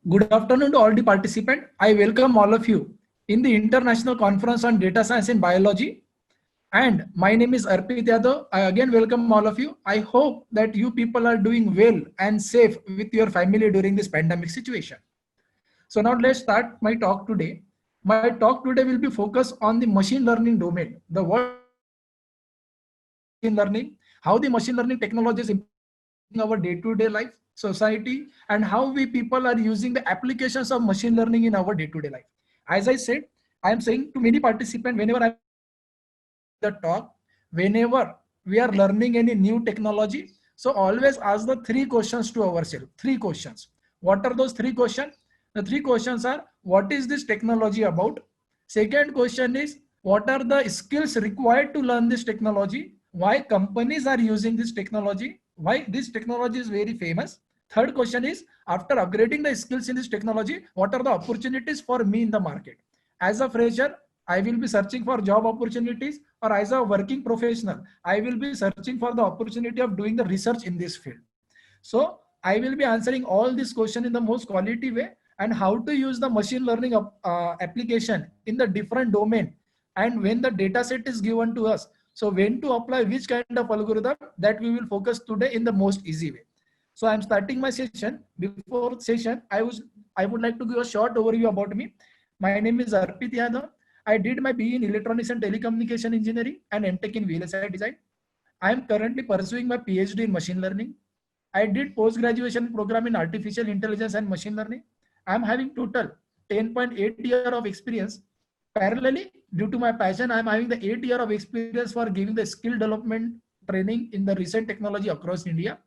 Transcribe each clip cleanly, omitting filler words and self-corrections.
Good afternoon to all the participants. I welcome all of you in the International Conference on Data Science and Biology. And my name is Arpit Yadav. I again welcome all of you. I hope that you people are doing well and safe with your family during this pandemic situation. So now let's start my talk today. My talk today will be focused on the machine learning domain, the world machine learning, how the machine learning technology is impacting our day-to-day life, society, and how we people are using the applications of machine learning in our day-to-day life. As I said, I am saying to many participants whenever I the talk, whenever we are learning any new technology, so always ask the three questions to ourselves. Three questions. What are those three questions? The three questions are: what is this technology about? Second question is: what are the skills required to learn this technology? Why companies are using this technology? Why this technology is very famous? Third question is: after upgrading the skills in this technology, what are the opportunities for me in the market? As a fresher, I will be searching for job opportunities, or as a working professional, I will be searching for the opportunity of doing the research in this field. So I will be answering all these questions in the most quality way, and how to use the machine learning application in the different domain, and when the data set is given to us, so when to apply which kind of algorithm, that we will focus today in the most easy way. So I'm starting my session. Before session, I would like to give a short overview about me. My name is Arpit Yadav. I did my BE in Electronics and Telecommunication Engineering and MTech in VLSI Design. I am currently pursuing my PhD in Machine Learning. I did post-graduation program in Artificial Intelligence and Machine Learning. I am having total 10.8 year of experience. Parallelly, due to my passion, I am having the 8 year of experience for giving the skill development training in the recent technology across India.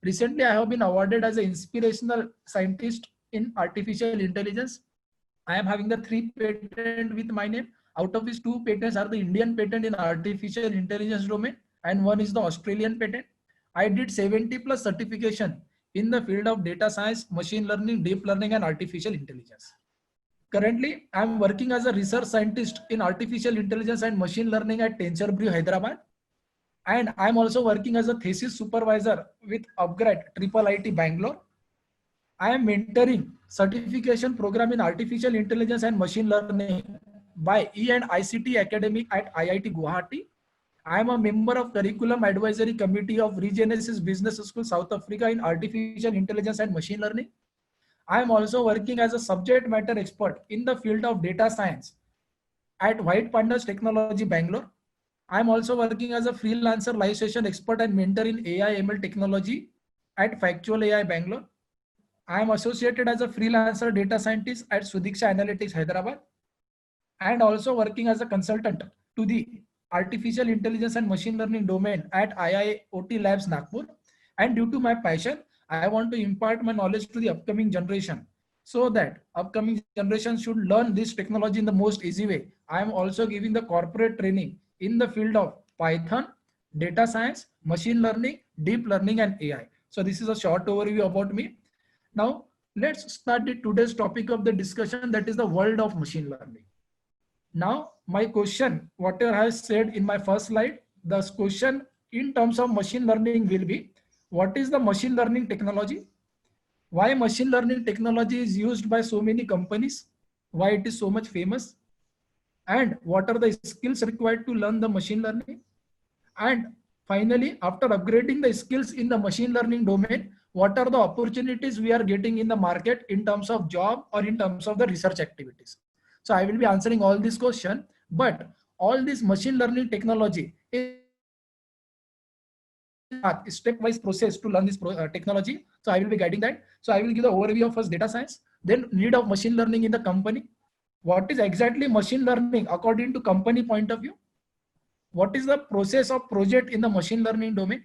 Recently, I have been awarded as an inspirational scientist in artificial intelligence. I am having the 3 patents with my name. Out of these 2 patents are the Indian patent in artificial intelligence domain, and one is the Australian patent. I did 70 plus certification in the field of data science, machine learning, deep learning, and artificial intelligence. Currently, I am working as a research scientist in artificial intelligence and machine learning at TensorBrew, Hyderabad. And I'm also working as a thesis supervisor with Upgrade Triple IT Bangalore. I am mentoring certification program in artificial intelligence and machine learning by E&ICT Academic at IIT Guwahati. I am a member of Curriculum Advisory Committee of Regenesis Business School, South Africa in artificial intelligence and machine learning. I am also working as a subject matter expert in the field of data science at White Pandas Technology, Bangalore. I am also working as a freelancer live session expert and mentor in AI ML technology at Factual AI, Bangalore. I am associated as a freelancer data scientist at Sudiksha Analytics, Hyderabad, and also working as a consultant to the artificial intelligence and machine learning domain at IIoT Labs, Nagpur. And due to my passion, I want to impart my knowledge to the upcoming generation, so that upcoming generation should learn this technology in the most easy way. I am also giving the corporate training in the field of Python, data science, machine learning, deep learning, and AI. So this is a short overview about me. Now, let's start the today's topic of the discussion, that is the world of machine learning. Now, my question, whatever I said in my first slide, the question in terms of machine learning will be, what is the machine learning technology? Why machine learning technology is used by so many companies? Why it is so much famous? And what are the skills required to learn the machine learning? And finally, after upgrading the skills in the machine learning domain, what are the opportunities we are getting in the market in terms of job or in terms of the research activities? So I will be answering all these questions, but all this machine learning technology is step-wise process to learn this technology. So I will be guiding that. So I will give the overview of first data science, then need of machine learning in the company. What is exactly machine learning according to company point of view? What is the process of project in the machine learning domain?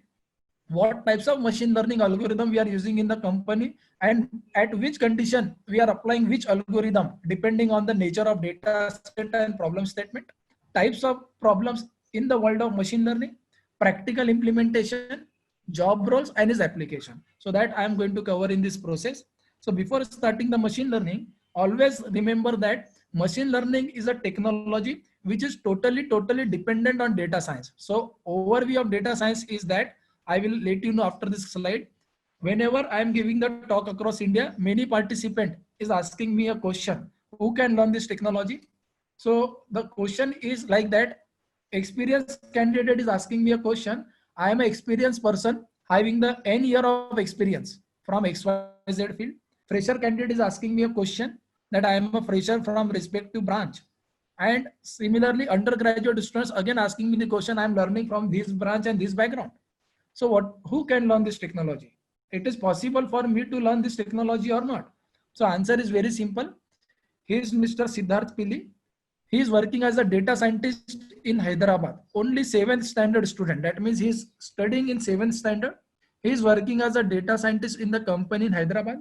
What types of machine learning algorithm we are using in the company, and at which condition we are applying which algorithm depending on the nature of data set and problem statement. Types of problems in the world of machine learning, practical implementation, job roles, and its application. So that I am going to cover in this process. So before starting the machine learning, always remember that machine learning is a technology which is totally dependent on data science. So overview of data science is that I will let you know after this slide. Whenever I am giving the talk across India, many participants is asking me a question. Who can learn this technology? So the question is like that. Experienced candidate is asking me a question. I am an experienced person having the N year of experience from XYZ field. Fresher candidate is asking me a question that I am a fresher from respective branch. And similarly, undergraduate students again asking me the question, I am learning from this branch and this background. So who can learn this technology? It is possible for me to learn this technology or not? So answer is very simple. He is Mr. Siddharth Pili. He is working as a data scientist in Hyderabad. Only 7th standard student. That means he is studying in 7th standard. He is working as a data scientist in the company in Hyderabad.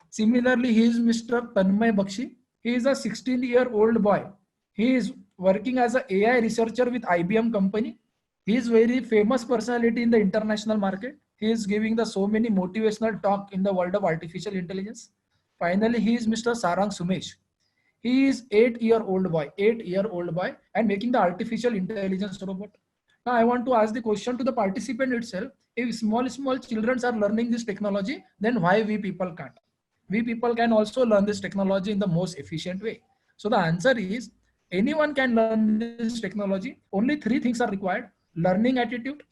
Similarly, he is Mr. Tanmay Bakshi. He is a 16-year-old boy. He is working as an AI researcher with IBM company. He is very famous personality in the international market. He is giving the so many motivational talk in the world of artificial intelligence. Finally, he is Mr. Sarang Sumesh. He is 8-year-old boy, and making the artificial intelligence robot. Now I want to ask the question to the participant itself. If small children are learning this technology, then why we people can't? We people can also learn this technology in the most efficient way. So the answer is anyone can learn this technology. Only 3 things are required: learning attitude,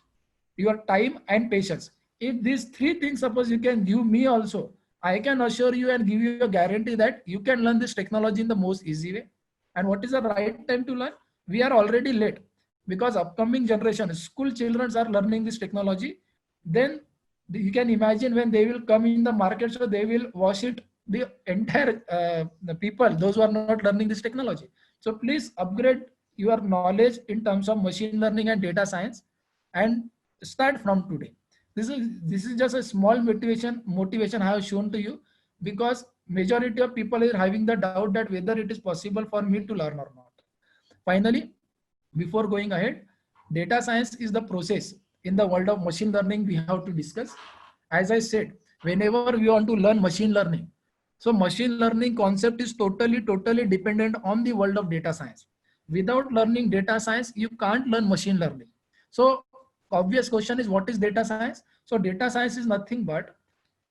your time, and patience. If these 3 things, suppose you can give me also, I can assure you and give you a guarantee that you can learn this technology in the most easy way. And what is the right time to learn? We are already late, because upcoming generation, school children are learning this technology. Then you can imagine when they will come in the market, so they will wash it, the entire the people, those who are not learning this technology. So please upgrade your knowledge in terms of machine learning and data science, and start from today. This is just a small motivation I have shown to you, because majority of people are having the doubt that whether it is possible for me to learn or not. Finally, before going ahead, data science is the process in the world of machine learning we have to discuss. As I said, whenever we want to learn machine learning, so machine learning concept is totally dependent on the world of data science. Without learning data science, you can't learn machine learning. So obvious question is, what is data science? So data science is nothing but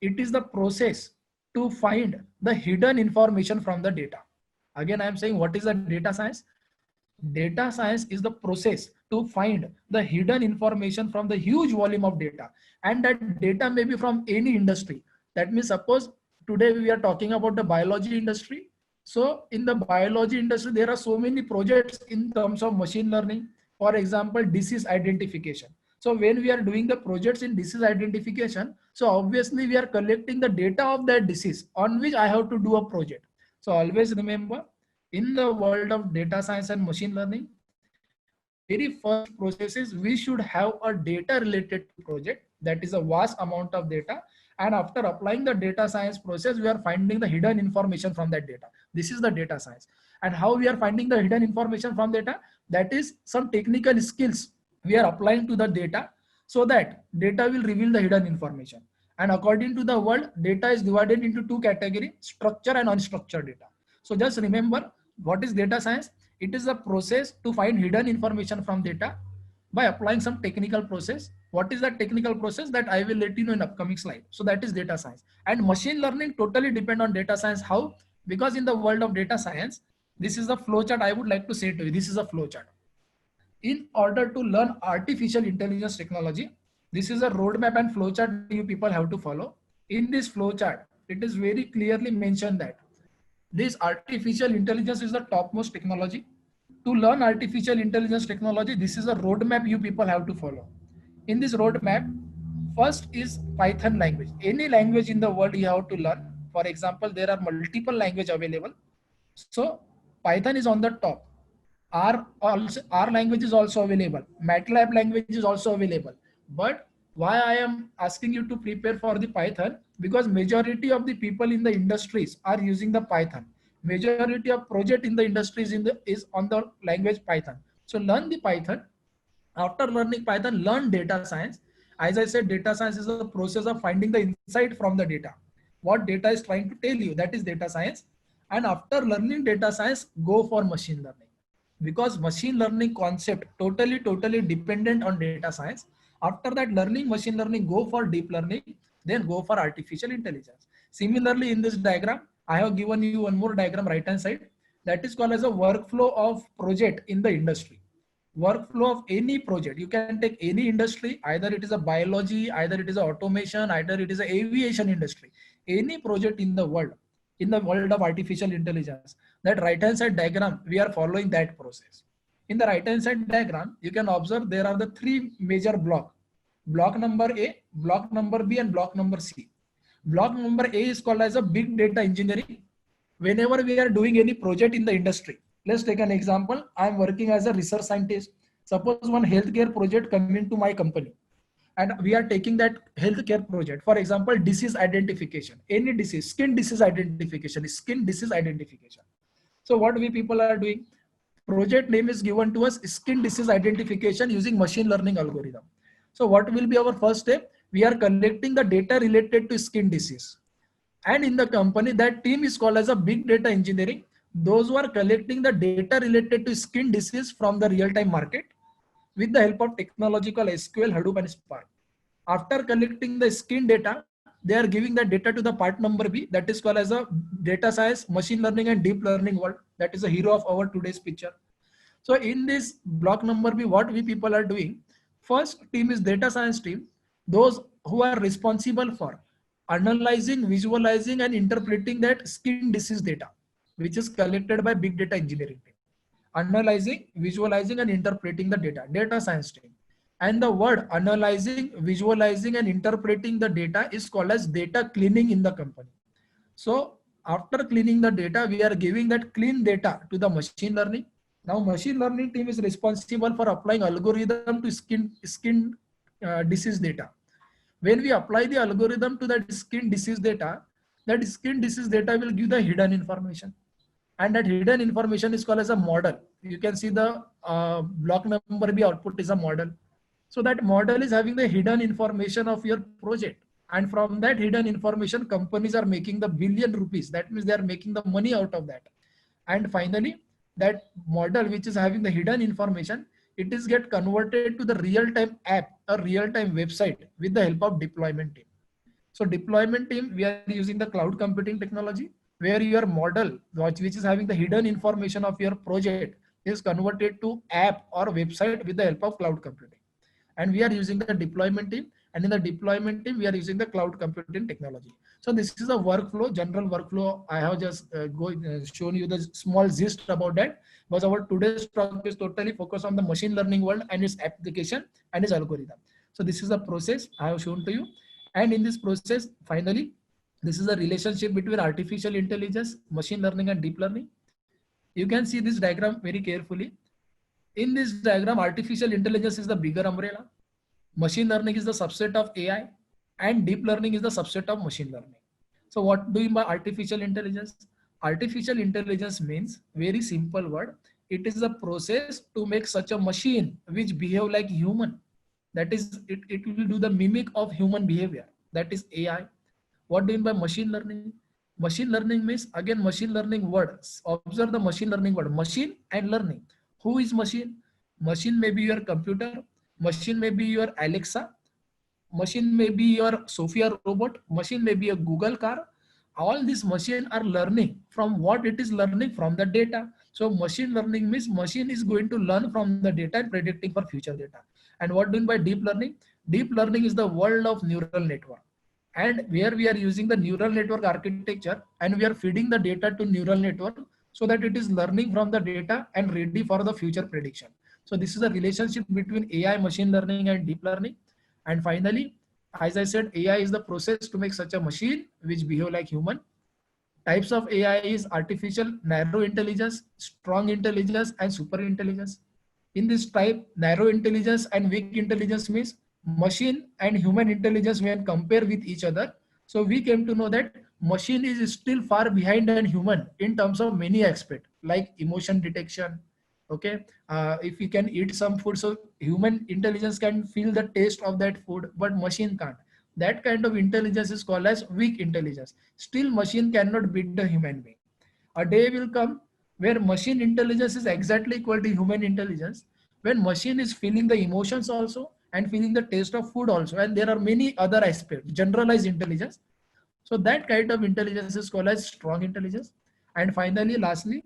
it is the process to find the hidden information from the data. Again, I am saying, what is the data science? Data science is the process to find the hidden information from the huge volume of data, and that data may be from any industry. That means, suppose today we are talking about the biology industry. So in the biology industry, there are so many projects in terms of machine learning. For example, disease identification. So when we are doing the projects in disease identification, so obviously we are collecting the data of that disease on which I have to do a project. So always remember, in the world of data science and machine learning, very first process is we should have a data related project, that is a vast amount of data. And after applying the data science process, we are finding the hidden information from that data. This is the data science. And how we are finding the hidden information from data? That is some technical skills we are applying to the data, so that data will reveal the hidden information. And according to the world, data is divided into 2 categories: structured and unstructured data. So just remember, what is data science? It is a process to find hidden information from data by applying some technical process. What is that technical process? That I will let you know in upcoming slide. So that is data science. And machine learning totally depend on data science. How? Because in the world of data science, this is the flowchart I would like to say to you. This is a flowchart. In order to learn artificial intelligence technology, this is a roadmap and flowchart you people have to follow. In this flowchart, it is very clearly mentioned that this artificial intelligence is the topmost technology. To learn artificial intelligence technology, this is a roadmap you people have to follow. In this roadmap, first is Python language. Any language in the world you have to learn. For example, there are multiple languages available. So Python is on the top. R language is also available. MATLAB language is also available. But why I am asking you to prepare for the Python? Because majority of the people in the industries are using the Python. Majority of project in the industries is on the language Python. So learn the Python. After learning Python, learn data science. As I said, data science is the process of finding the insight from the data. What data is trying to tell you, that is data science. And after learning data science, go for machine learning. Because machine learning concept totally dependent on data science. After that, learning machine learning, go for deep learning, then go for artificial intelligence. Similarly, in this diagram, I have given you one more diagram right hand side. That is called as a workflow of project in the industry. Workflow of any project. You can take any industry, either it is a biology, either it is a automation, either it is a aviation industry, any project in the world of artificial intelligence. That right hand side diagram, we are following that process. In the right hand side diagram, you can observe there are the three major blocks. Block number A, block number B, and block number C. Block number A is called as a big data engineering. Whenever we are doing any project in the industry, let's take an example. I'm working as a research scientist. Suppose one healthcare project coming to my company, and we are taking that healthcare project. For example, disease identification, any disease, skin disease identification, skin disease identification. So what we people are doing? Project name is given to us, skin disease identification using machine learning algorithm. So what will be our first step? We are collecting the data related to skin disease. And in the company, that team is called as a big data engineering. Those who are collecting the data related to skin disease from the real-time market with the help of technological SQL, Hadoop, and Spark. After collecting the skin data, they are giving the data to the part number B, that is called as a data science, machine learning, and deep learning world. That is the hero of our today's picture. So in this block number B, what we people are doing, first team is data science team, those who are responsible for analyzing, visualizing, and interpreting that skin disease data, which is collected by big data engineering team. Analyzing, visualizing, and interpreting the data science team. And the word analyzing, visualizing, and interpreting the data is called as data cleaning in the company. So after cleaning the data, we are giving that clean data to the machine learning. Now machine learning team is responsible for applying algorithm to skin disease data. When we apply the algorithm to that skin disease data will give the hidden information. And that hidden information is called as a model. You can see the block number B output is a model. So that model is having the hidden information of your project. And from that hidden information, companies are making the billion rupees. That means they are making the money out of that. And finally, that model which is having the hidden information, it is get converted to the real-time app or real-time website with the help of deployment team. So deployment team, we are using the cloud computing technology, where your model, which is having the hidden information of your project, is converted to app or website with the help of cloud computing. And we are using the deployment team. And in the deployment team, we are using the cloud computing technology. So this is a workflow, general workflow. I have just shown you the small gist about that. But our today's talk is totally focused on the machine learning world and its application and its algorithm. So this is the process I have shown to you. And in this process, finally, this is a relationship between artificial intelligence, machine learning, and deep learning. You can see this diagram very carefully. In this diagram, artificial intelligence is the bigger umbrella. Machine learning is the subset of AI, and deep learning is the subset of machine learning. So what do you mean by artificial intelligence? Artificial intelligence means, very simple word, it is a process to make such a machine which behave like human. That is, it will do the mimic of human behavior. That is AI. What do you mean by machine learning? Machine learning means, again, machine learning words. Observe the machine learning word, machine and learning. Who is machine? Machine may be your computer. Machine may be your Alexa. Machine may be your Sophia robot. Machine may be a Google car. All these machines are learning from what it is learning from the data. So machine learning means machine is going to learn from the data and predicting for future data. And what do you mean by deep learning? Deep learning is the world of neural network. And where we are using the neural network architecture and we are feeding the data to neural network so that it is learning from the data and ready for the future prediction. So this is a relationship between AI, machine learning, and deep learning. And finally, as I said, AI is the process to make such a machine which behave like human. Types of AI is artificial, narrow intelligence, strong intelligence, and super intelligence. In this type, narrow intelligence and weak intelligence means machine and human intelligence when compared with each other. So we came to know that machine is still far behind than human in terms of many aspects like emotion detection. Okay, if you can eat some food, so human intelligence can feel the taste of that food, but machine can't. That kind of intelligence is called as weak intelligence. Still, machine cannot beat the human being. A day will come where machine intelligence is exactly equal to human intelligence, when machine is feeling the emotions also and feeling the taste of food also, and there are many other aspects, generalized intelligence. So that kind of intelligence is called as strong intelligence. And finally, lastly,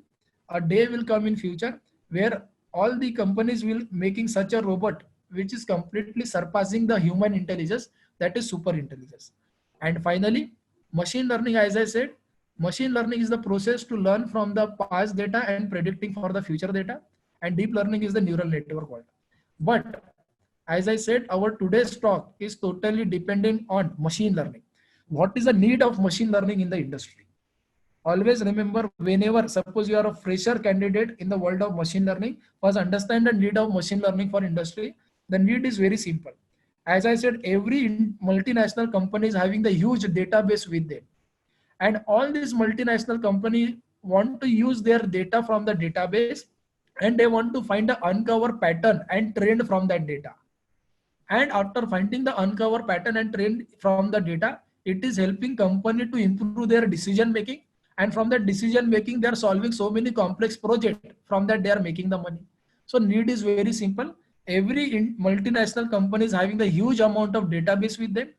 a day will come in future where all the companies will making such a robot which is completely surpassing the human intelligence, that is super intelligence. And finally, machine learning, as I said, machine learning is the process to learn from the past data and predicting for the future data. And deep learning is the neural network world. But as I said, our today's talk is totally dependent on machine learning. What is the need of machine learning in the industry? Always remember, whenever suppose you are a fresher candidate in the world of machine learning, first understand the need of machine learning for industry. The need is very simple. As I said, every multinational company is having the huge database with them. And all these multinational companies want to use their data from the database, and they want to find the uncover pattern and trend from that data. And after finding the uncover pattern and trend from the data, it is helping company to improve their decision making. And from that decision making, they are solving so many complex projects. From that, they are making the money. So need is very simple. Every multinational company is having the huge amount of database with them.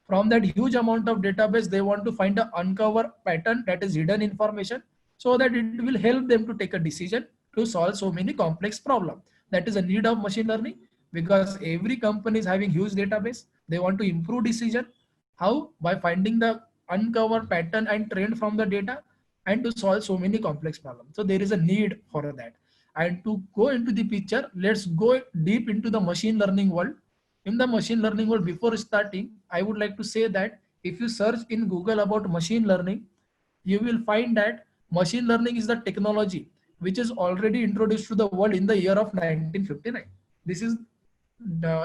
From that huge amount of database, they want to find the uncover pattern, that is hidden information, so that it will help them to take a decision to solve so many complex problems. That is a need of machine learning, because every company is having huge database. They want to improve decision. How? By finding the uncover pattern and trend from the data, and to solve so many complex problems. So there is a need for that. And to go into the picture, let's go deep into the machine learning world. In the machine learning world, before starting, I would like to say that if you search in Google about machine learning, you will find that machine learning is the technology which is already introduced to the world in the year of 1959. This is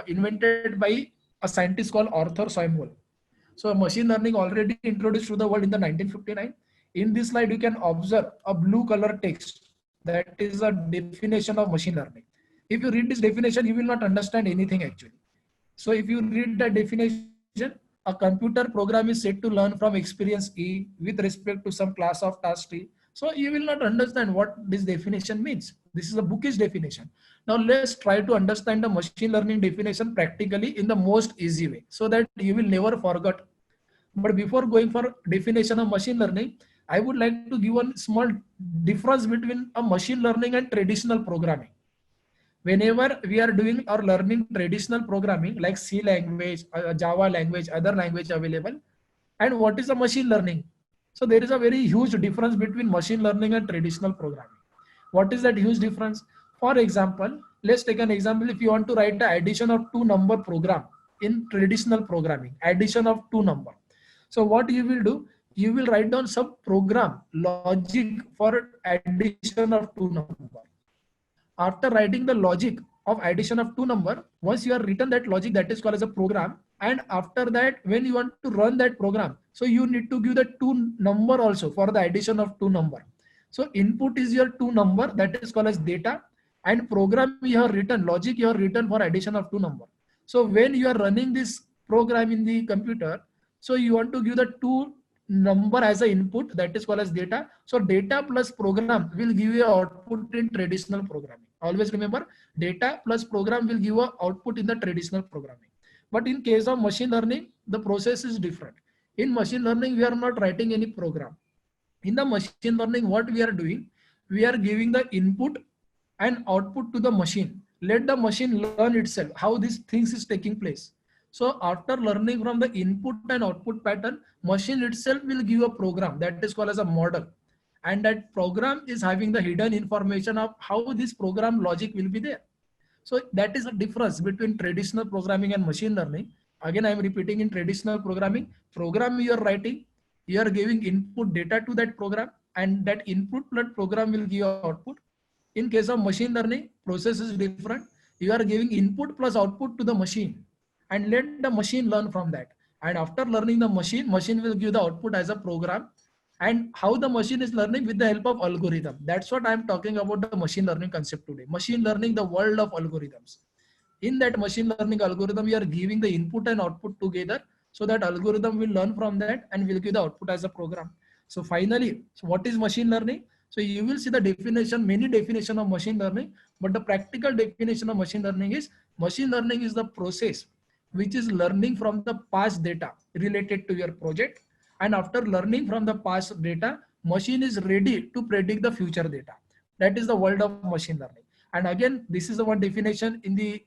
invented by a scientist called Arthur Samuel. So machine learning already introduced to the world in the 1959. In this slide, you can observe a blue color text. That is a definition of machine learning. If you read this definition, you will not understand anything actually. So if you read the definition, a computer program is said to learn from experience E with respect to some class of task T. So you will not understand what this definition means. This is a bookish definition. Now let's try to understand the machine learning definition practically in the most easy way, so that you will never forget. But before going for definition of machine learning, I would like to give one small difference between a machine learning and traditional programming. Whenever we are doing or learning traditional programming like C language, Java language, other language available, and what is a machine learning? So there is a very huge difference between machine learning and traditional programming. What is that huge difference? For example, let's take an example. If you want to write the addition of two number program in traditional programming, addition of two number. So what you will do? You will write down some program logic for addition of two number. After writing the logic of addition of two number, once you have written that logic, that is called as a program. And after that, when you want to run that program, so you need to give the two number also for the addition of two number. So input is your two number, that is called as data, and program you have written, logic you have written for addition of two number. So when you are running this program in the computer, so you want to give the two number as an input, that is called as data. So data plus program will give you output in traditional programming. Always remember, data plus program will give a output in the traditional programming. But in case of machine learning, the process is different. In machine learning, we are not writing any program. In the machine learning, what we are doing, we are giving the input and output to the machine. Let the machine learn itself how these things is taking place. So after learning from the input and output pattern, machine itself will give a program that is called as a model. And that program is having the hidden information of how this program logic will be there. So that is the difference between traditional programming and machine learning. Again, I am repeating, in traditional programming, program you are writing, you are giving input data to that program, and that input plus program will give output. In case of machine learning, process is different. You are giving input plus output to the machine, and let the machine learn from that. And after learning the machine will give the output as a program. And how the machine is learning? With the help of algorithm. That's what I'm talking about, the machine learning concept today. Machine learning, the world of algorithms. In that machine learning algorithm, we are giving the input and output together, so that algorithm will learn from that and will give the output as a program. So finally, so what is machine learning? So you will see the definition, many definition of machine learning, but the practical definition of machine learning is the process which is learning from the past data related to your project, And after learning from the past data, machine is ready to predict the future data. That is the world of machine learning. And again, this is the one definition in the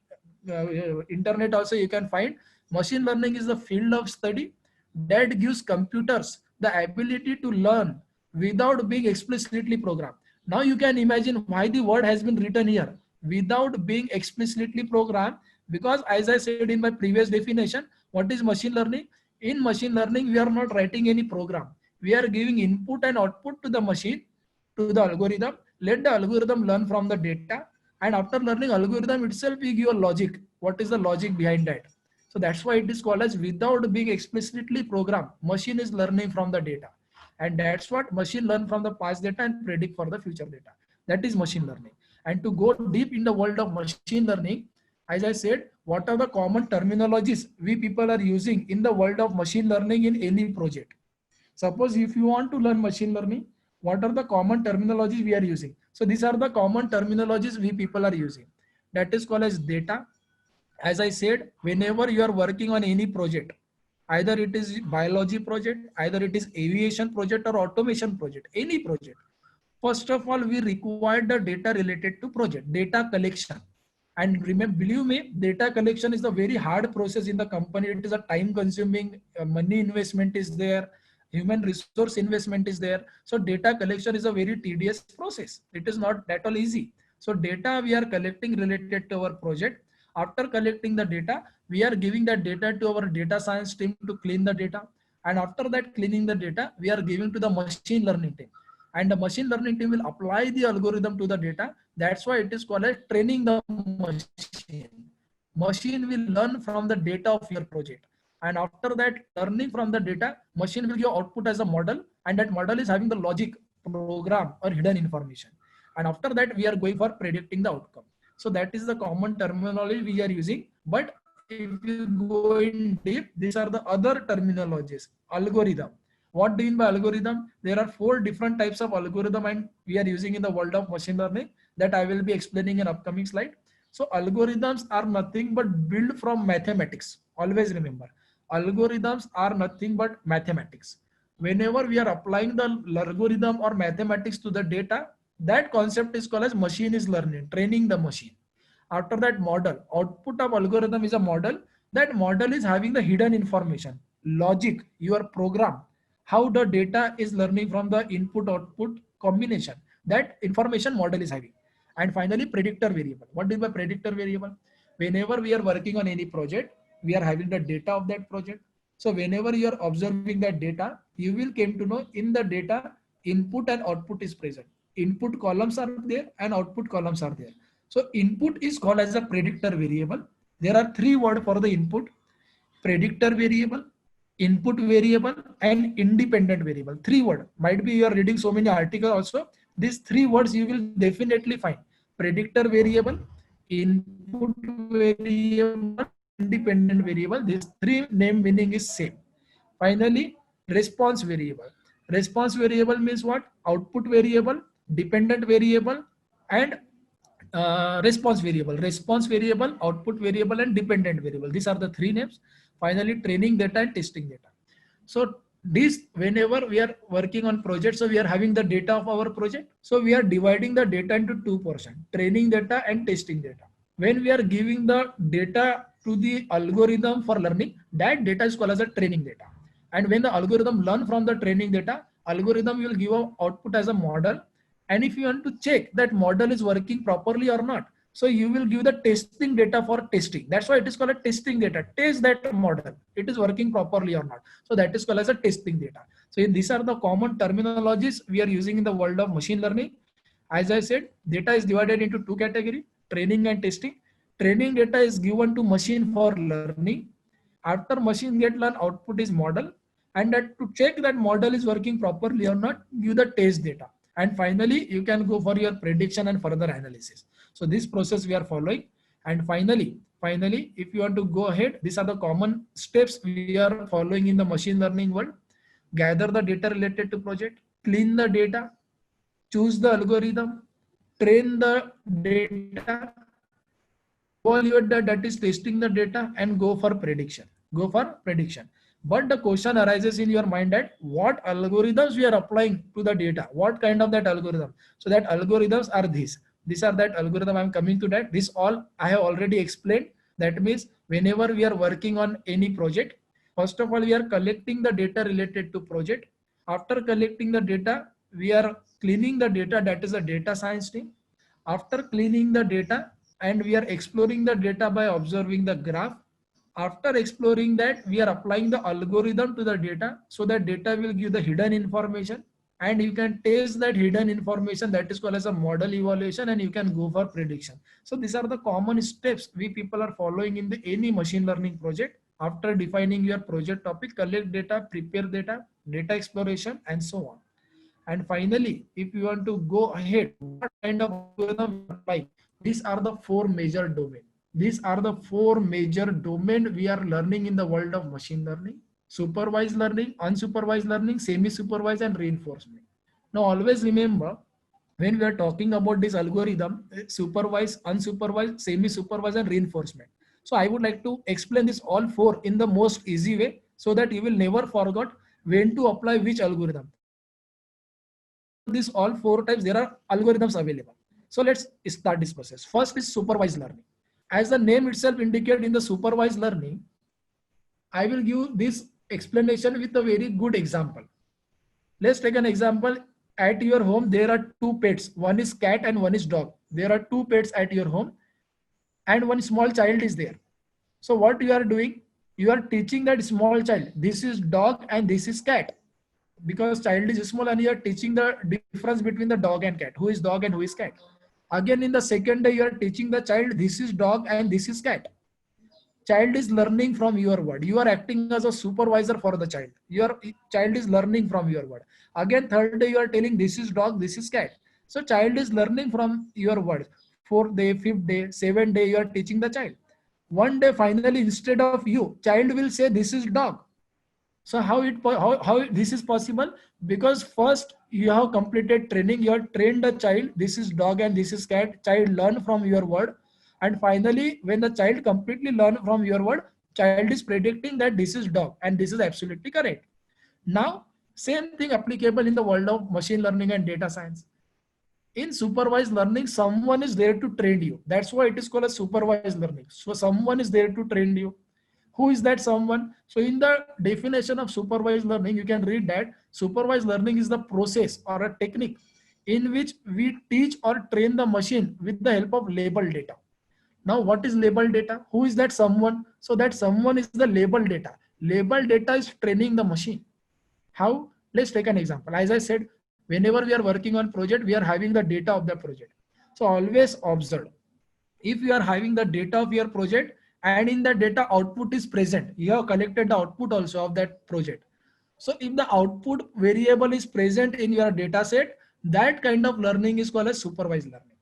internet also you can find. Machine learning is the field of study that gives computers the ability to learn without being explicitly programmed. Now you can imagine why the word has been written here, without being explicitly programmed, because as I said in my previous definition, what is machine learning? In machine learning, we are not writing any program. We are giving input and output to the machine, to the algorithm. Let the algorithm learn from the data. And after learning algorithm itself, we give a logic. What is the logic behind that? So that's why it is called as without being explicitly programmed. Machine is learning from the data. And that's what machine learn from the past data and predict for the future data. That is machine learning. And to go deep in the world of machine learning, as I said, what are the common terminologies we people are using in the world of machine learning in any project? Suppose if you want to learn machine learning, what are the common terminologies we are using? So these are the common terminologies we people are using. That is called as data. As I said, whenever you are working on any project, either it is biology project, either it is aviation project or automation project, any project, first of all, we require the data related to project, data collection. And remember, believe me, data collection is a very hard process in the company. It is a time consuming, money investment is there, human resource investment is there. So data collection is a very tedious process. It is not that all easy. So data we are collecting related to our project. After collecting the data, we are giving that data to our data science team to clean the data. And after that cleaning the data, we are giving to the machine learning team. And the machine learning team will apply the algorithm to the data. That's why it is called as training the machine. Machine will learn from the data of your project. And after that learning from the data, machine will give output as a model, and that model is having the logic, program or hidden information. And after that, we are going for predicting the outcome. So that is the common terminology we are using. But if you go in deep, these are the other terminologies. Algorithm. What do you mean by algorithm? There are 4 different types of algorithm and we are using in the world of machine learning that I will be explaining in upcoming slide. So algorithms are nothing but built from mathematics. Always remember, algorithms are nothing but mathematics. Whenever we are applying the algorithm or mathematics to the data, that concept is called as machine is learning, training the machine. After that model, output of algorithm is a model. That model is having the hidden information, logic, your program, how the data is learning from the input output combination. That information model is having. And finally, predictor variable. What is the predictor variable? Whenever we are working on any project, we are having the data of that project. So whenever you are observing that data, you will came to know in the data, input and output is present. Input columns are there and output columns are there. So input is called as a predictor variable. There are 3 words for the input: predictor variable, input variable, and independent variable. 3 words. Might be you are reading so many articles also. These 3 words you will definitely find: predictor variable, input variable, independent variable. These 3 name meaning is same. Finally, response variable. Response variable means what? Output variable, dependent variable, and response variable. Response variable, output variable, and dependent variable. These are the 3 names. Finally, training data and testing data. So this, whenever we are working on project, so we are having the data of our project. So we are dividing the data into 2 portions: training data and testing data. When we are giving the data to the algorithm for learning, that data is called as a training data. And when the algorithm learn from the training data, algorithm will give a output as a model. And if you want to check that model is working properly or not, so you will give the testing data for testing. That's why it is called a testing data. Test that model, it is working properly or not. So that is called as a testing data. So these are the common terminologies we are using in the world of machine learning. As I said, data is divided into 2 categories: training and testing. Training data is given to machine for learning. After machine get learn, output is model. And that to check that model is working properly or not, give the test data. And finally, you can go for your prediction and further analysis. So this process we are following. And finally, if you want to go ahead, these are the common steps we are following in the machine learning world. Gather the data related to project, clean the data, choose the algorithm, train the data, evaluate the, that is testing the data, and go for prediction. But the question arises in your mind that what algorithms we are applying to the data, what kind of that algorithm. So that algorithms are these are that algorithm. I'm coming to that. This all I have already explained. That means whenever we are working on any project, first of all, we are collecting the data related to project. After collecting the data, we are cleaning the data, that is a data science team. After cleaning the data, and we are exploring the data by observing the graph. After exploring that, we are applying the algorithm to the data, so that data will give the hidden information, and you can test that hidden information, that is called as a model evaluation, and you can go for prediction. So these are the common steps we people are following in the any machine learning project. After defining your project topic, collect data, prepare data, data exploration, and so on. And finally, if you want to go ahead, what kind of algorithm we apply? These are the four major domain. These are the four major domain we are learning in the world of machine learning: supervised learning, unsupervised learning, semi-supervised, and reinforcement. Now, always remember, when we are talking about this algorithm, supervised, unsupervised, semi-supervised, and reinforcement. So I would like to explain this all four in the most easy way, so that you will never forget when to apply which algorithm. These all four types, there are algorithms available. So let's start this process. First is supervised learning. As the name itself indicates, in the supervised learning, I will give this explanation with a very good example. Let's take an example. At your home, there are two pets. One is cat and one is dog. There are two pets at your home, and one small child is there. So what you are doing? You are teaching that small child, this is dog and this is cat, because child is small, and you are teaching the difference between the dog and cat, who is dog and who is cat. Again, in the second day, you are teaching the child, this is dog and this is cat. Child is learning from your word. You are acting as a supervisor for the child. Your child is learning from your word. Again, third day, you are telling, this is dog, this is cat. So child is learning from your words. Fourth day, fifth day, seventh day, you are teaching the child. One day, finally, instead of you, child will say, this is dog. So how this is possible? Because first you have completed training, you have trained the child, this is dog and this is cat. Child learn from your word, and finally, when the child completely learn from your word, child is predicting that this is dog, and this is absolutely correct. Now, same thing applicable in the world of machine learning and data science. In supervised learning, someone is there to train you. That's why it is called a supervised learning. So someone is there to train you. Who is that someone? So in the definition of supervised learning, you can read that supervised learning is the process or a technique in which we teach or train the machine with the help of labeled data. Now, what is labeled data? Who is that someone? So that someone is the labeled data. Labeled data is training the machine. How? Let's take an example. As I said, whenever we are working on project, we are having the data of the project. So always observe. If you are having the data of your project, and in the data output is present, you have collected the output also of that project. So if the output variable is present in your data set, that kind of learning is called as supervised learning.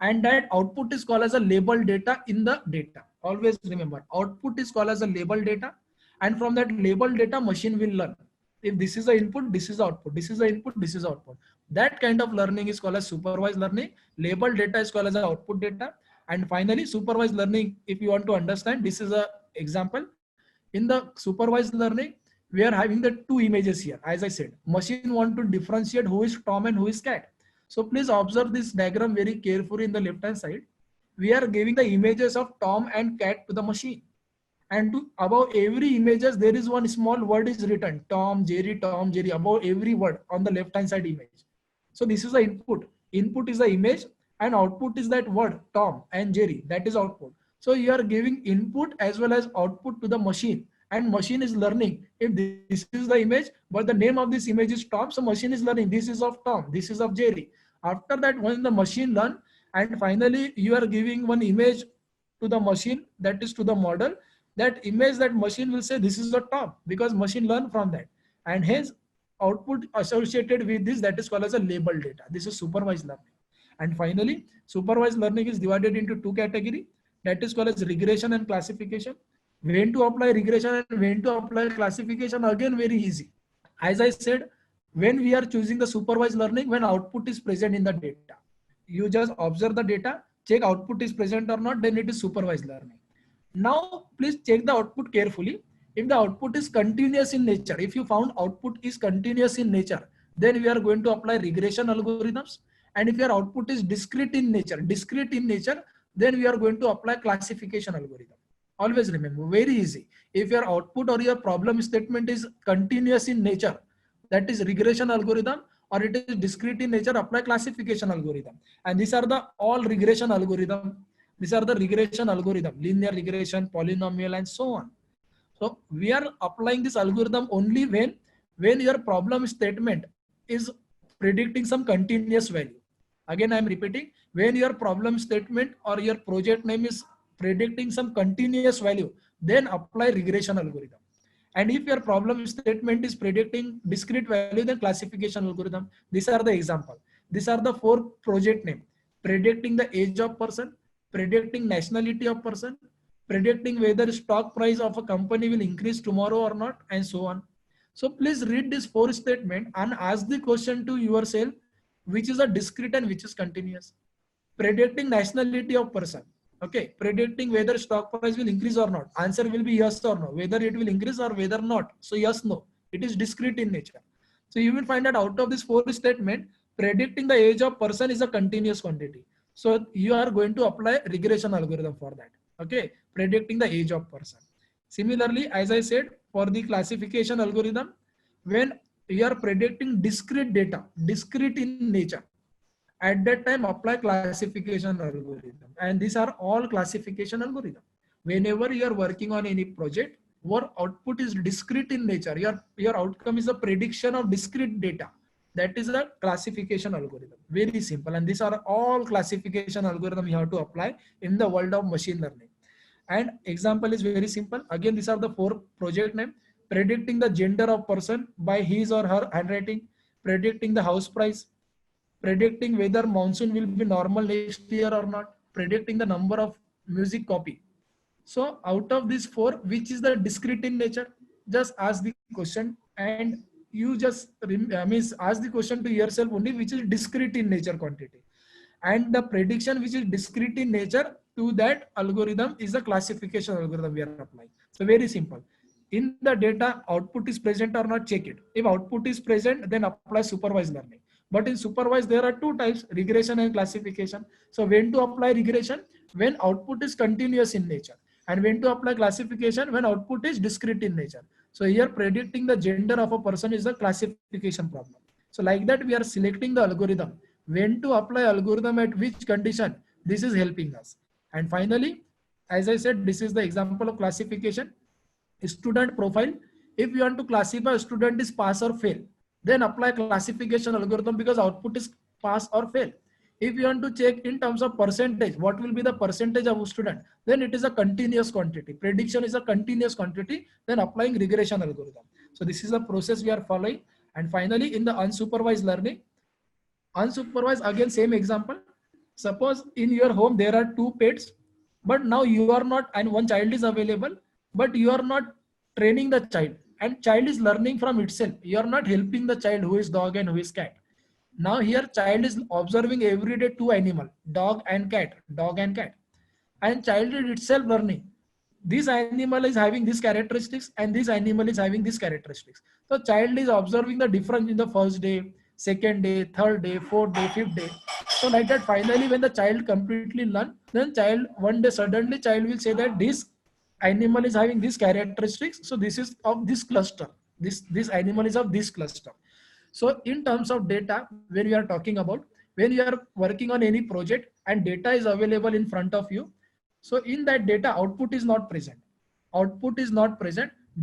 And that output is called as a labeled data in the data. Always remember, output is called as a labeled data. And from that labeled data, machine will learn. If this is the input, this is the output. This is the input, this is the output. That kind of learning is called as supervised learning. Labeled data is called as output data. And finally, supervised learning, if you want to understand, this is a example. In the supervised learning, we are having the two images here. As I said, machine want to differentiate who is Tom and who is cat. So please observe this diagram very carefully. In the left hand side, we are giving the images of Tom and cat to the machine. And to above every images, there is one small word is written, Tom, Jerry, above every word on the left hand side image. So this is the input. Input is the image, and output is that word, Tom and Jerry, that is output. So you are giving input as well as output to the machine, and machine is learning if this is the image, but the name of this image is Tom. So machine is learning, this is of Tom, this is of Jerry. After that, when the machine learn, and finally you are giving one image to the machine, that is to the model. That image, that machine will say this is the Tom, because machine learn from that, and hence output associated with this, that is called as a labeled data. This is supervised learning. And finally, supervised learning is divided into two categories, that is called as regression and classification. When to apply regression and when to apply classification, again very easy. As I said, when we are choosing the supervised learning, when output is present in the data, you just observe the data, check output is present or not, then it is supervised learning. Now please check the output carefully. If the output is continuous in nature, if you found output is continuous in nature, then we are going to apply regression algorithms. And if your output is discrete in nature, then we are going to apply classification algorithm. Always remember, very easy. If your output or your problem statement is continuous in nature, that is regression algorithm, or it is discrete in nature, apply classification algorithm. And these are the all regression algorithm. These are the regression algorithm, linear regression, polynomial, and so on. So we are applying this algorithm only when your problem statement is predicting some continuous value. Again, I am repeating, when your problem statement or your project name is predicting some continuous value, then apply regression algorithm. And if your problem statement is predicting discrete value, then classification algorithm. These are the example. These are the 4 project name: predicting the age of person, predicting nationality of person, predicting whether stock price of a company will increase tomorrow or not, and so on. So please read this 4 statement and ask the question to yourself, which is a discrete and which is continuous. Predicting nationality of person. Okay, predicting whether stock price will increase or not. Answer will be yes or no. Whether it will increase or whether not. So yes, no. It is discrete in nature. So you will find that out of this 4 statement, predicting the age of person is a continuous quantity. So you are going to apply regression algorithm for that. Okay, predicting the age of person. Similarly, as I said, for the classification algorithm, when you are predicting discrete data, discrete in nature, at that time apply classification algorithm. And these are all classification algorithm. Whenever you are working on any project, your output is discrete in nature, your outcome is a prediction of discrete data, that is a classification algorithm. Very simple. And these are all classification algorithm you have to apply in the world of machine learning. And example is very simple. Again, these are the 4 project name: predicting the gender of person by his or her handwriting, predicting the house price, predicting whether monsoon will be normal next year or not, predicting the number of music copy. So out of these 4, which is the discrete in nature? Just ask the question, and you just ask the question to yourself only, which is discrete in nature quantity. And the prediction which is discrete in nature, to that algorithm is the classification algorithm we are applying. So very simple. In the data, output is present or not, check it. If output is present, then apply supervised learning. But in supervised, there are 2 types: regression and classification. So when to apply regression? When output is continuous in nature. And when to apply classification? When output is discrete in nature. So here, predicting the gender of a person is the classification problem. So like that, we are selecting the algorithm. When to apply algorithm at which condition? This is helping us. And finally, as I said, this is the example of classification. Student profile. If you want to classify a student is pass or fail, then apply classification algorithm, because output is pass or fail. If you want to check in terms of percentage, what will be the percentage of a student, then it is a continuous quantity. Prediction is a continuous quantity, then applying regression algorithm. So this is the process we are following. And finally, in the unsupervised learning, unsupervised, again same example. Suppose in your home there are 2 pets, but now you are not, and one child is available, but you are not training the child, and child is learning from itself. You are not helping the child who is dog and who is cat. Now here child is observing every day 2 animal, dog and cat, and child is itself learning. This animal is having these characteristics and this animal is having these characteristics. So child is observing the difference in the first day, second day, third day, fourth day, fifth day. So like that, finally when the child completely learn, then child one day suddenly child will say that this animal is having these characteristics, so this is of this cluster, this animal is of this cluster. So in terms of data, when we are talking about, when you are working on any project and data is available in front of you, so in that data output is not present,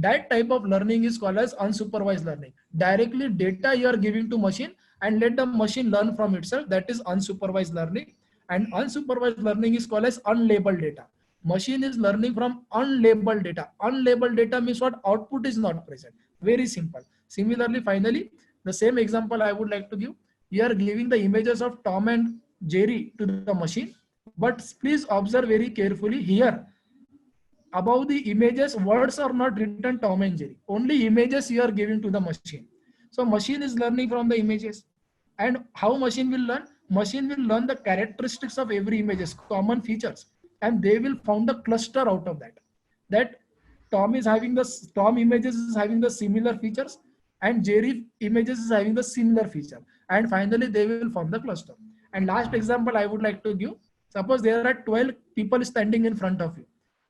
that type of learning is called as unsupervised learning. Directly data you are giving to machine and let the machine learn from itself, that is unsupervised learning. And unsupervised learning is called as unlabeled data. Machine is learning from unlabeled data. Unlabeled data means what? Output is not present. Very simple. Similarly, finally, the same example I would like to give. You are giving the images of Tom and Jerry to the machine, but please observe very carefully here. Above the images, words are not written Tom and Jerry. Only images you are giving to the machine. So machine is learning from the images. And how machine will learn? Machine will learn the characteristics of every images, common features, and they will found a cluster out of that. That Tom images is having the similar features, and Jerry images is having the similar feature, and finally they will form the cluster. And last example I would like to give: suppose there are 12 people standing in front of you,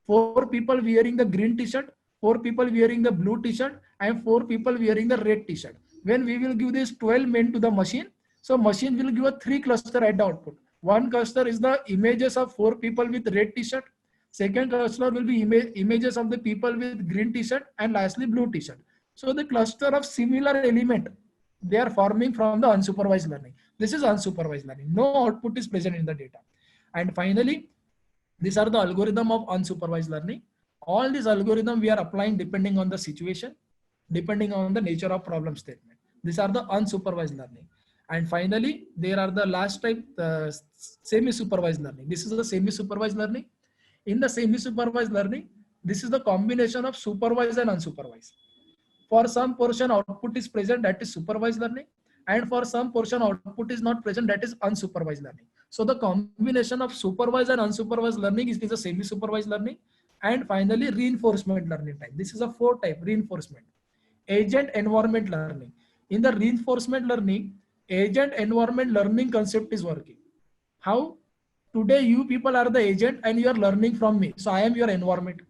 4 people wearing the green t-shirt, 4 people wearing the blue t-shirt, and 4 people wearing the red t-shirt. When we will give these 12 men to the machine, so machine will give a 3 cluster at the output. One cluster is the images of 4 people with red t-shirt. Second cluster will be images of the people with green t-shirt, and lastly blue t-shirt. So the cluster of similar element, they are forming from the unsupervised learning. This is unsupervised learning. No output is present in the data. And finally, these are the algorithm of unsupervised learning. All these algorithm we are applying depending on the situation, depending on the nature of problem statement. These are the unsupervised learning. And finally, there are the last type, semi-supervised learning. This is the semi-supervised learning. In the semi-supervised learning, this is the combination of supervised and unsupervised. For some portion output is present, that is supervised learning, and for some portion output is not present, that is unsupervised learning. So the combination of supervised and unsupervised learning is a semi-supervised learning. And finally, reinforcement learning type. This is a 4 type: reinforcement, agent environment learning. In the reinforcement learning, agent environment learning concept is working. How? Today you people are the agent and you are learning from me. So I am your environment.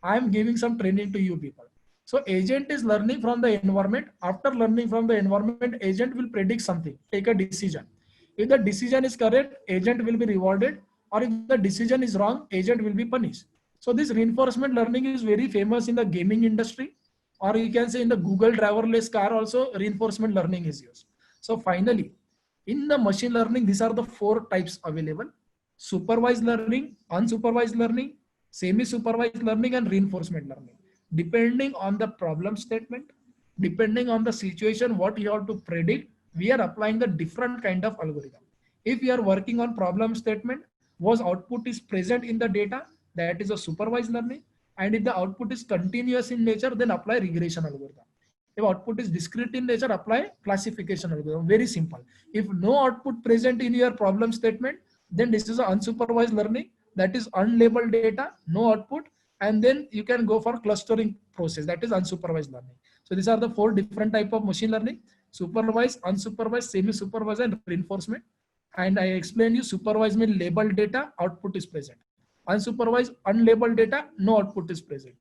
I am giving some training to you people. So agent is learning from the environment. After learning from the environment, agent will predict something, take a decision. If the decision is correct, agent will be rewarded, or if the decision is wrong, agent will be punished. So this reinforcement learning is very famous in the gaming industry, or you can say in the Google driverless car also reinforcement learning is used. So finally, in the machine learning, these are the 4 types available: supervised learning, unsupervised learning, semi-supervised learning, and reinforcement learning. Depending on the problem statement, depending on the situation, what you have to predict, we are applying the different kind of algorithm. If you are working on problem statement, was output is present in the data, that is a supervised learning. And if the output is continuous in nature, then apply regression algorithm. If output is discrete in nature, apply classification algorithm. Very simple. If no output present in your problem statement, then this is an unsupervised learning, that is unlabeled data, no output, and then you can go for clustering process, that is unsupervised learning. So these are the 4 different type of machine learning: supervised, unsupervised, semi-supervised, and reinforcement. And I explained you: supervised means labeled data, output is present; unsupervised, unlabeled data, no output is present;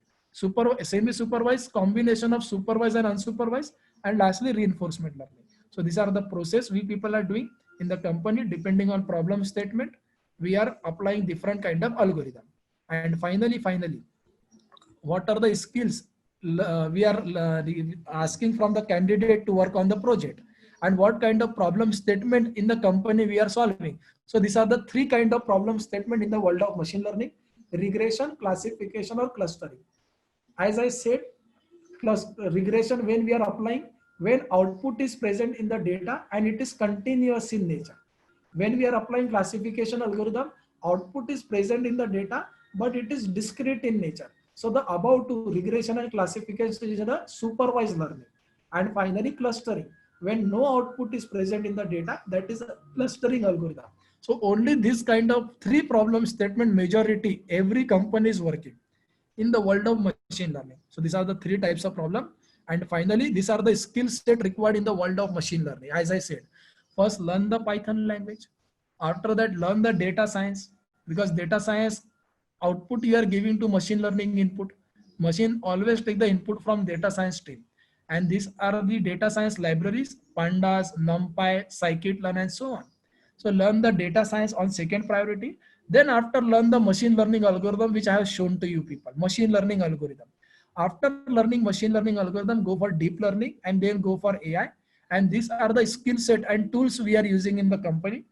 semi-supervised, combination of supervised and unsupervised; and lastly reinforcement learning. So these are the process we people are doing in the company. Depending on problem statement, we are applying different kind of algorithm. And finally, what are the skills we are asking from the candidate to work on the project, and what kind of problem statement in the company we are solving. So these are the 3 kind of problem statement in the world of machine learning: regression, classification, or clustering. As I said, regression, when we are applying, when output is present in the data and it is continuous in nature. When we are applying classification algorithm, output is present in the data, but it is discrete in nature. So the above 2, regression and classification, is a supervised learning. And finally, clustering, when no output is present in the data, that is a clustering algorithm. So only this kind of 3 problem statement majority every company is working in the world of machine learning. So these are the 3 types of problem. And finally, these are the skill set required in the world of machine learning. As I said, first learn the Python language. After that, learn the data science, because data science output you are giving to machine learning input. Machine always take the input from data science stream. And these are the data science libraries: pandas, numpy, scikit-learn, and so on. So learn the data science on second priority. Then after, learn the machine learning algorithm, which I have shown to you people, machine learning algorithm. After learning machine learning algorithm, go for deep learning and then go for AI. And these are the skill set and tools we are using in the company.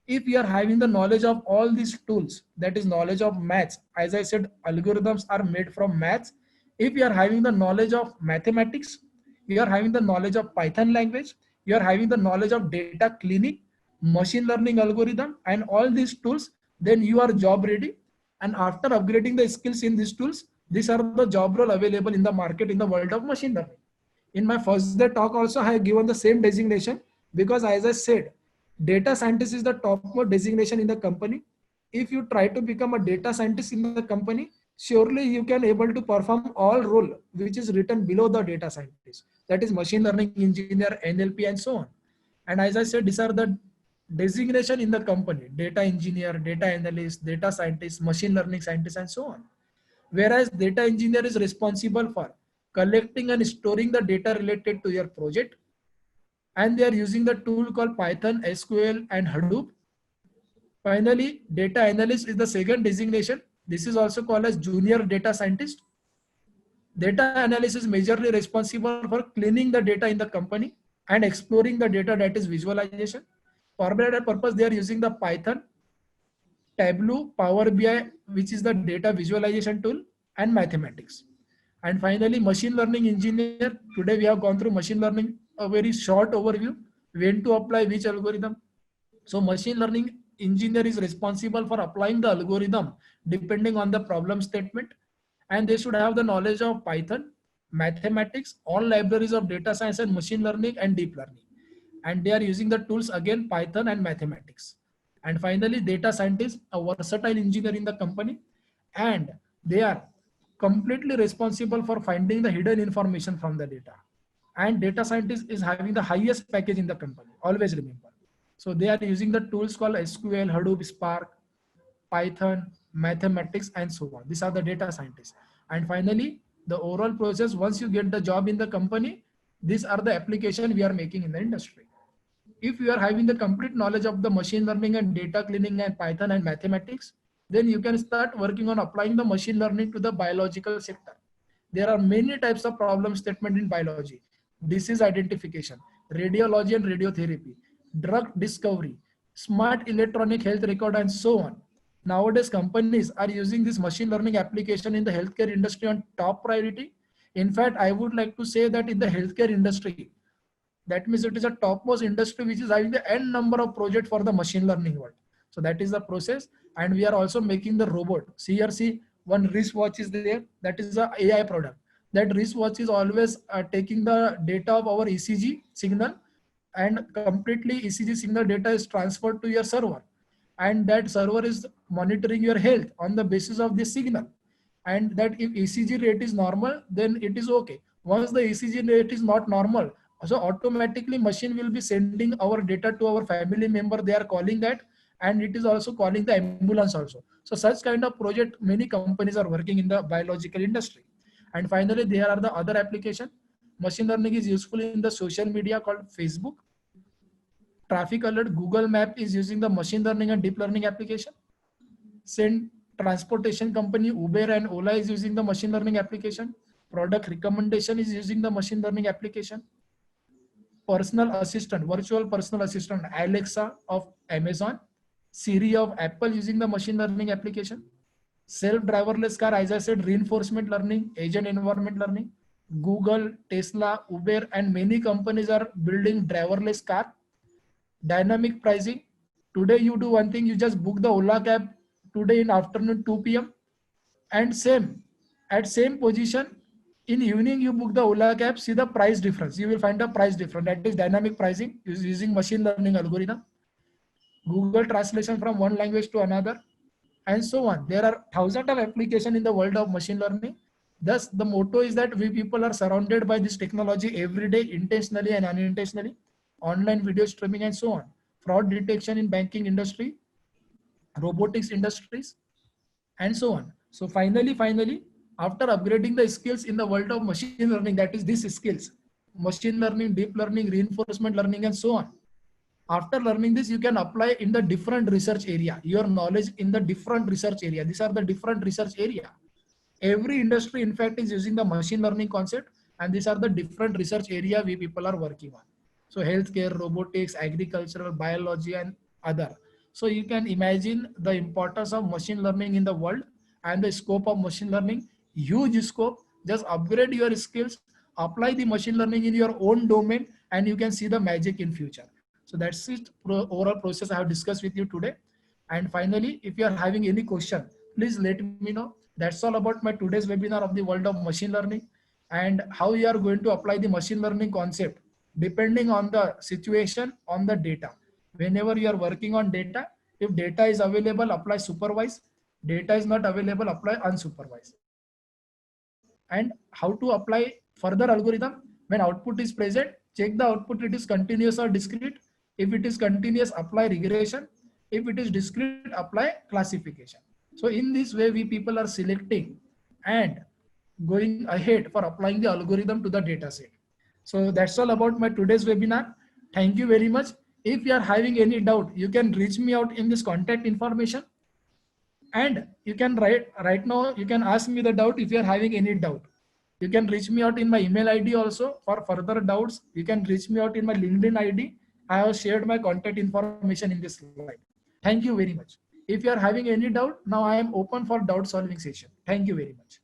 If you are having the knowledge of all these tools, that is knowledge of maths, as I said, algorithms are made from maths. If you are having the knowledge of mathematics, you are having the knowledge of Python language, you are having the knowledge of data cleaning, machine learning algorithm, and all these tools, then you are job ready. And after upgrading the skills in these tools, these are the job role available in the market in the world of machine learning. In my first day talk also, I have given the same designation, because as I said, data scientist is the topmost designation in the company. If you try to become a data scientist in the company, surely you can able to perform all role which is written below the data scientist. That is machine learning engineer, NLP, and so on. And as I said, these are the designation in the company: data engineer, data analyst, data scientist, machine learning scientist, and so on. Whereas data engineer is responsible for collecting and storing the data related to your project, and they are using the tool called Python, SQL, and Hadoop. Finally, data analyst is the second designation. This is also called as junior data scientist. Data analyst is majorly responsible for cleaning the data in the company and exploring the data, that is visualization. For that purpose, they are using the Python, Tableau, Power BI, which is the data visualization tool, and mathematics. And finally, machine learning engineer. Today we have gone through machine learning, a very short overview, when to apply which algorithm. So machine learning engineer is responsible for applying the algorithm depending on the problem statement, and they should have the knowledge of Python, mathematics, all libraries of data science and machine learning and deep learning. And they are using the tools again, Python and mathematics. And finally, data scientist, a versatile engineer in the company, and they are completely responsible for finding the hidden information from the data. And data scientist is having the highest package in the company, always remember. So they are using the tools called SQL, Hadoop, Spark, Python, mathematics, and so on. These are the data scientists. And finally, the overall process, once you get the job in the company, these are the application we are making in the industry. If you are having the complete knowledge of the machine learning and data cleaning and Python and mathematics, then you can start working on applying the machine learning to the biological sector. There are many types of problem statement in biology: disease identification, radiology and radiotherapy, drug discovery, smart electronic health record, and so on. Nowadays, companies are using this machine learning application in the healthcare industry on top priority. In fact, I would like to say that in the healthcare industry, that means it is a topmost industry which is having the n number of projects for the machine learning world. So that is the process. And we are also making the robot. CRC, one wristwatch is there. That is a AI product. That wristwatch is always taking the data of our ECG signal, and completely ECG signal data is transferred to your server. And that server is monitoring your health on the basis of this signal. And that if ECG rate is normal, then it is okay. Once the ECG rate is not normal, so automatically machine will be sending our data to our family member. They are calling that, and it is also calling the ambulance also. So such kind of project many companies are working in the biological industry. And finally, there are the other application. Machine learning is useful in the social media called Facebook. Traffic alert, Google Map is using the machine learning and deep learning application. Send transportation company Uber and Ola is using the machine learning application. Product recommendation is using the machine learning application. Personal assistant, virtual personal assistant, Alexa of Amazon, Siri of Apple using the machine learning application. Self-driverless car, as I said, reinforcement learning, agent environment learning. Google, Tesla, Uber, and many companies are building driverless car. Dynamic pricing. Today you do one thing, you just book the Ola cab today in afternoon 2 p.m. and same at same position in evening you book the Ola cab, see the price difference. You will find the price difference. That is dynamic pricing using machine learning algorithm. Google translation from one language to another, and so on. There are thousands of applications in the world of machine learning. Thus, the motto is that we people are surrounded by this technology every day, intentionally and unintentionally. Online video streaming and so on. Fraud detection in banking industry, robotics industries, and so on. So finally, after upgrading the skills in the world of machine learning, that is these skills, machine learning, deep learning, reinforcement learning, and so on. After learning this, you can apply in the different research area, your knowledge in the different research area. These are the different research area. Every industry, in fact, is using the machine learning concept, and these are the different research area we people are working on. So healthcare, robotics, agricultural, biology, and other. So you can imagine the importance of machine learning in the world and the scope of machine learning, huge scope. Just upgrade your skills, apply the machine learning in your own domain, and you can see the magic in future. So that's it, overall process I have discussed with you today. And finally, if you are having any question, please let me know. That's all about my today's webinar of the world of machine learning and how you are going to apply the machine learning concept depending on the situation, on the data. Whenever you are working on data, if data is available, apply supervised. Data is not available, apply unsupervised. And how to apply further algorithm? When output is present, check the output, it is continuous or discrete. If it is continuous, apply regression. If it is discrete, apply classification. So in this way, we people are selecting and going ahead for applying the algorithm to the data set. So that's all about my today's webinar. Thank you very much. If you are having any doubt, you can reach me out in this contact information, and you can right now you can ask me the doubt. If you are having any doubt, you can reach me out in my email ID also for further doubts. You can reach me out in my LinkedIn ID. I have shared my contact information in this slide. Thank you very much. If you are having any doubt, now I am open for doubt solving session. Thank you very much.